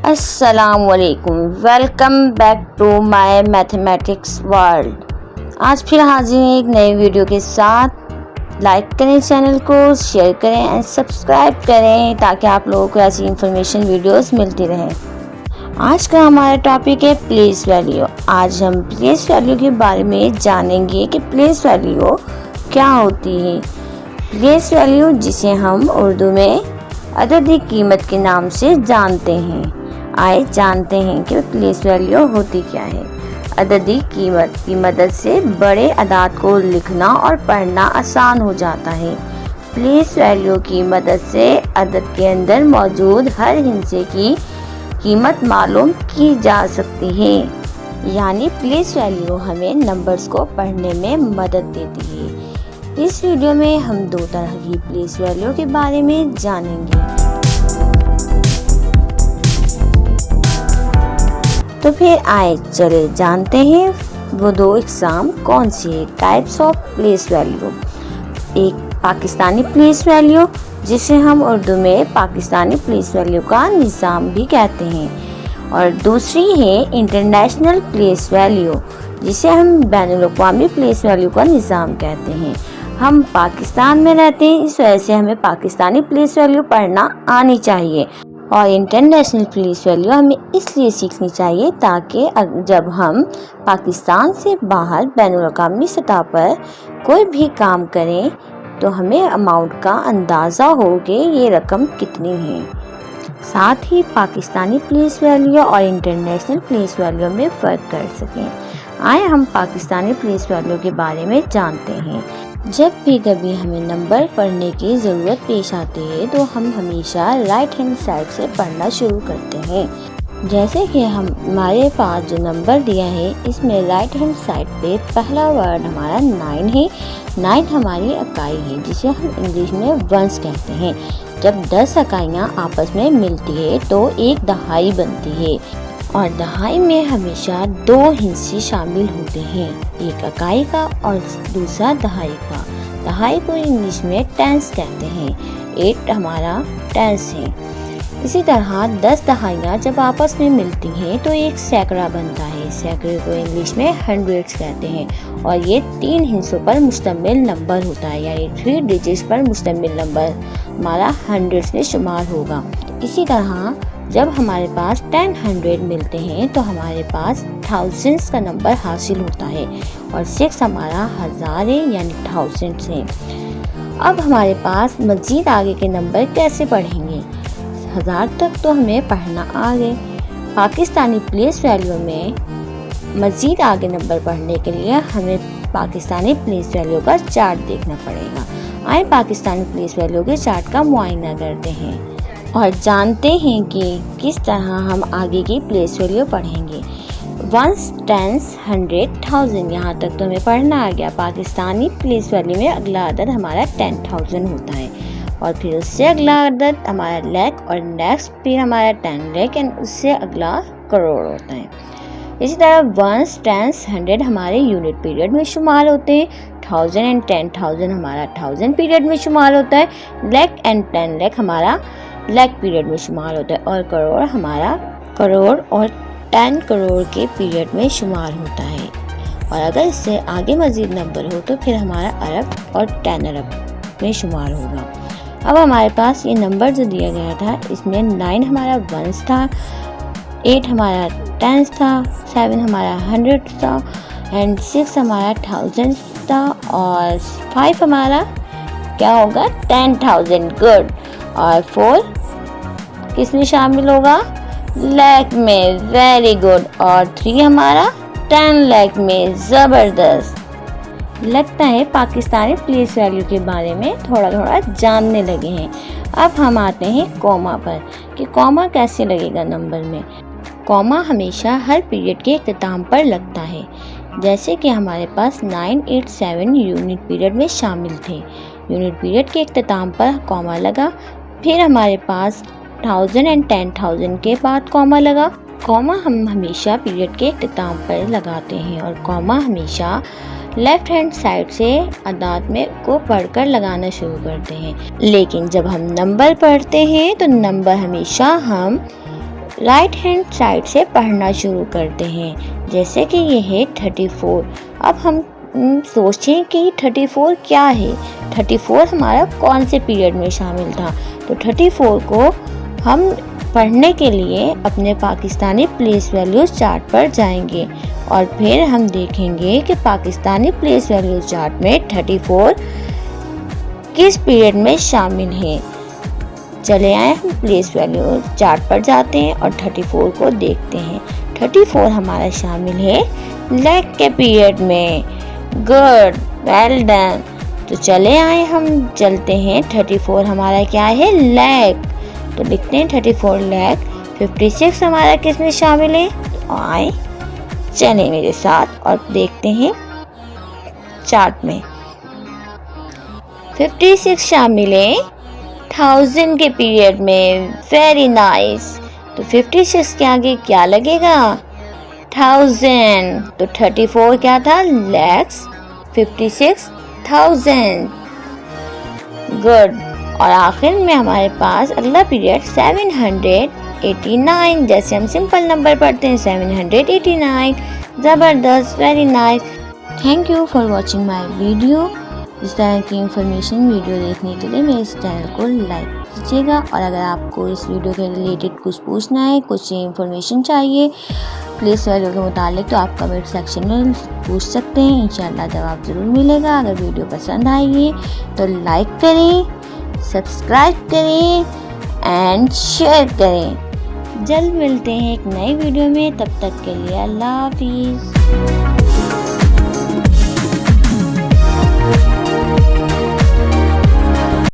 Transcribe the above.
अस्सलामुअलैकुम, welcome back to my mathematics world. आज फिर हाजिर हैं एक नई वीडियो के साथ। लाइक करें चैनल को, शेयर करें एंड सब्सक्राइब करें ताकि आप लोगों को ऐसी इंफॉर्मेशन वीडियोस मिलती रहें। आज का हमारा टॉपिक है प्लेस वैल्यू। आज हम प्लेस वैल्यू के बारे में जानेंगे कि प्लेस वैल्यू क्या होती है। प्लेस वैल्यू, जिसे हम उर्दू में अददी कीमत के नाम से जानते हैं। आइए जानते हैं कि प्लेस वैल्यू होती क्या है। अददी कीमत की मदद से बड़े अदाद को लिखना और पढ़ना आसान हो जाता है। प्लेस वैल्यू की मदद से अदद के अंदर मौजूद हर हिस्से की कीमत मालूम की जा सकती है। यानी प्लेस वैल्यू हमें नंबर्स को पढ़ने में मदद देती है। इस वीडियो में हम दो तरह की प्लेस वैल्यू के बारे में जानेंगे। तो फिर आए चले जानते हैं वो दो एग्जाम कौन सी है। Types of place value. एक पाकिस्तानी प्लेस वैल्यू, जिसे हम उर्दू में पाकिस्तानी प्लेस वैल्यू का निज़ाम भी कहते हैं, और दूसरी है इंटरनेशनल प्लेस वैल्यू, जिसे हम बैनुल-अक़वामी प्लेस वैल्यू का निज़ाम कहते हैं। हम पाकिस्तान में रहते हैं, इस वजह से हमें पाकिस्तानी प्लेस वैल्यू पढ़ना आनी चाहिए, और इंटरनेशनल प्लेस वैल्यू हमें इसलिए सीखनी चाहिए ताकि जब हम पाकिस्तान से बाहर बैनुल-अक़वामी सतह पर कोई भी काम करें तो हमें अमाउंट का अंदाज़ा हो कि ये रकम कितनी है। साथ ही पाकिस्तानी प्लेस वैल्यू और इंटरनेशनल प्लेस वैल्यू में फ़र्क कर सकें। आए हम पाकिस्तानी प्लेस वैल्यू के बारे में जानते हैं। जब भी कभी हमें नंबर पढ़ने की ज़रूरत पेश आती है तो हम हमेशा राइट हैंड साइड से पढ़ना शुरू करते हैं। जैसे कि हमारे पास जो नंबर दिया है, इसमें राइट हैंड साइड पे पहला वर्ड हमारा 9 है। 9 हमारी इकाई है, जिसे हम इंग्लिश में वंस कहते हैं। जब 10 इकाइयाँ आपस में मिलती है तो एक दहाई बनती है, और दहाई में हमेशा दो हिस्से शामिल होते हैं, एक इकाई का और दूसरा दहाई का। दहाई को इंग्लिश में टेंस कहते हैं। 8 हमारा टेंस है। इसी तरह 10 दहाइयाँ जब आपस में मिलती हैं तो एक सैकड़ा बनता है। सैकड़े को इंग्लिश में हंड्रेड्स कहते हैं, और ये 3 हिस्सों पर मुश्तमिल नंबर होता है, यानी 3 डिजिट्स पर मुश्तमिल नंबर हमारा हंड्रेड्स में शुमार होगा। इसी तरह जब हमारे पास 10 100 मिलते हैं तो हमारे पास थाउजेंड्स का नंबर हासिल होता है, और 6 हमारा हज़ार है, यानी थाउजेंड्स है। अब हमारे पास मज़ीद आगे के नंबर कैसे पढ़ेंगे। 1000 तक तो हमें पढ़ना आ गए। पाकिस्तानी प्लेस वैल्यू में मज़ीद आगे नंबर पढ़ने के लिए हमें पाकिस्तानी प्लेस वैल्यू का चार्ट देखना पड़ेगा। आए पाकिस्तानी प्लेस वैल्यू के चार्ट का मुआयना करते हैं और जानते हैं कि किस तरह हम आगे की प्लेस वैल्यू पढ़ेंगे। 1 10 100 1000, यहाँ तक तो हमें पढ़ना आ गया। पाकिस्तानी प्लेस वैल्यू में अगला अदद हमारा 10,000 होता है, और फिर उससे अगला अदद हमारा लाख, और नेक्स्ट फिर हमारा 10 लाख, एंड उससे अगला करोड़ होता है। इसी तरह 1 10 100 हमारे यूनिट पीरियड में शुमार होते हैं। 1000 एंड 10,000 हमारा 1000 पीरियड में शुमार होता है। लाख एंड 10 लाख हमारा लाख पीरियड में शुमार होता है, और करोड़ हमारा करोड़ और 10 करोड़ के पीरियड में शुमार होता है। और अगर इससे आगे मज़ीद नंबर हो तो फिर हमारा अरब और 10 अरब में शुमार होगा। अब हमारे पास ये नंबर जो दिया गया था, इसमें 9 हमारा वंस था, 8 हमारा टेंस था, 7 हमारा 100 था, एंड 6 हमारा 1000 था, और 5 हमारा क्या होगा 10,000। गुड। और 4 किसमें शामिल होगा, लाख में। Very good. और 3 हमारा 10 लाख में। ज़बरदस्त। लगता है पाकिस्तानी प्लेस वैल्यू के बारे में थोड़ा थोड़ा जानने लगे हैं। अब हम आते हैं कॉमा पर, कि कॉमा कैसे लगेगा नंबर में। कॉमा हमेशा हर पीरियड के इख्तिताम पर लगता है। जैसे कि हमारे पास 987 यूनिट पीरियड में शामिल थे। यूनिट पीरियड के इख्तिताम पर कॉमा लगा। फिर हमारे पास 1000 एंड 10,000 के बाद कॉमा लगा। कॉमा हम हमेशा पीरियड के इख्तिताम पर लगाते हैं, और कॉमा हमेशा लेफ़्ट हैंड साइड से अदाद में को पढ़कर लगाना शुरू करते हैं। लेकिन जब हम नंबर पढ़ते हैं तो नंबर हमेशा हम राइट हैंड साइड से पढ़ना शुरू करते हैं। जैसे कि ये है 34। अब हम सोचें कि 34 क्या है, 34 हमारा कौन से पीरियड में शामिल था। तो 34 को हम पढ़ने के लिए अपने पाकिस्तानी प्लेस वैल्यूज चार्ट पर जाएंगे और फिर हम देखेंगे कि पाकिस्तानी प्लेस वैल्यूज चार्ट में 34 किस पीरियड में शामिल है। चले आए हम प्लेस वैल्यू चार्ट पर जाते हैं और 34 को देखते हैं। 34 हमारा शामिल है लेग के पीरियड में। Good, well done. तो चले आए हम चलते हैं। 34 हमारा क्या है, लेग। तो लिखते हैं 34 लेग। 56 हमारा किस में शामिल है, तो आए चले मेरे साथ और देखते हैं चार्ट में। 56 शामिल है 1000 के पीरियड में। Very nice. तो 56 के आगे क्या लगेगा, 1000। तो 34 क्या था, लैक्स, 56 1000। गुड। और आखिर में हमारे पास अगला पीरियड 789। जैसे हम सिंपल नंबर पढ़ते हैं 789। ज़बरदस्त, very nice. Thank you for watching my video. इस तरह की इंफॉर्मेशन वीडियो देखने के लिए मेरे इस चैनल को लाइक कीजिएगा। और अगर आपको इस वीडियो के रिलेटेड कुछ पूछना है, कुछ इंफॉर्मेशन चाहिए प्लेस वैल्यू के मुतालिक, तो आप कमेंट सेक्शन में पूछ सकते हैं। इंशाल्लाह जवाब ज़रूर मिलेगा। अगर वीडियो पसंद आएगी तो लाइक करें, सब्सक्राइब करें एंड शेयर करें। जल्द मिलते हैं एक नई वीडियो में। तब तक के लिए अल्लाह हाफिज़।